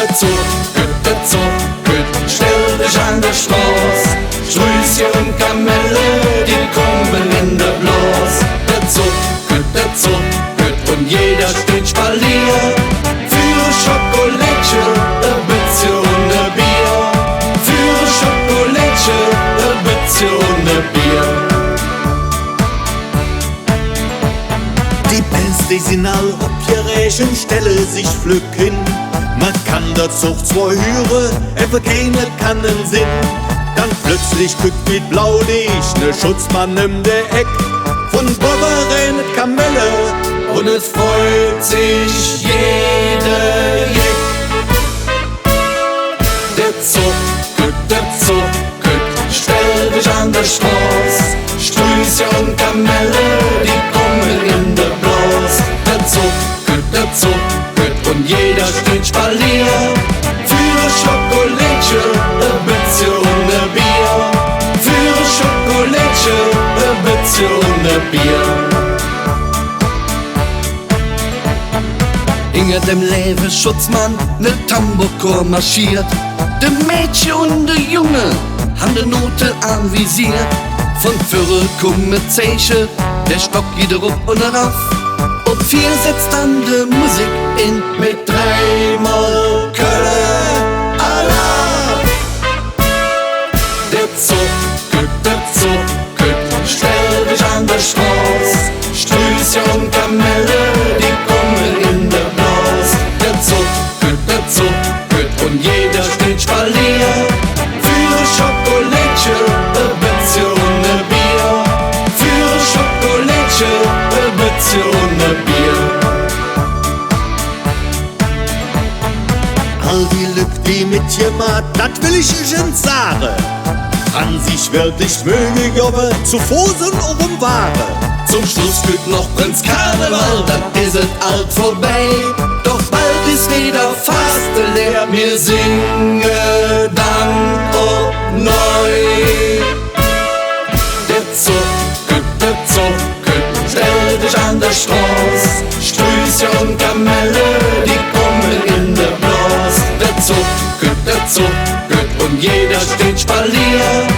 der Zucker, stell dich an der Straße. Strüße und Kamelle, die kommen in der Blas. Der Zucker, und jeder steht Spalier. Für Schokolädchen, ein bisschen und ein Bier. Für Schokolädchen, ein bisschen und ein Bier. Die Bands, die sind all abgerecht und stellen sich pflücken. Man kann dazu zwei hören, einfach keine Kannen sind. Dann plötzlich guckt mit Blaulicht ne Schutzmann um der Eck. Von Bobber rennt Kamelle und es freut sich jeder Jeck. Der Zucker, stell dich an der Straße. Strüße und Kamelle, die kommen in der Blas. Der Zucker, und jeder steht Spalier. Für Schokolädchen, ein bisschen und ein Bier. Für Schokolädchen, ein bisschen und ein Bier. Hinter dem Lewe-Schutzmann ne Tambourchor marschiert. De Mädchen und de Junge haben de Note anvisiert. Von Führer kommen Zeichen, der Stock geht rup und rauf. Und vier setzt dann de Musik in mit dreimal Kölle Alarm. Der Zucker, stell dich an der Straße. Strüße und Kamelle, die kommen in der Blas. Der Zucker, und jeder steht Spalier. Für Schokolädchen, ein bisschen und ein Bier. Für Schokolädchen, ein bisschen und ein Bier. all die Lück, die mit dir macht, dat will ich schon sagen. An sich wird nicht möge jobbe, zu Fosen um Ware. Zum Schluss gibt noch Prinz Karneval, dann ist es alt vorbei. Doch bald ist wieder Faste leer, wir singen dann ob neu. Der Zucker, stell dich an der Straße. Strüße und Kamelle, die kommen in der Blas. Der Zucker, und jeder steht Spalier.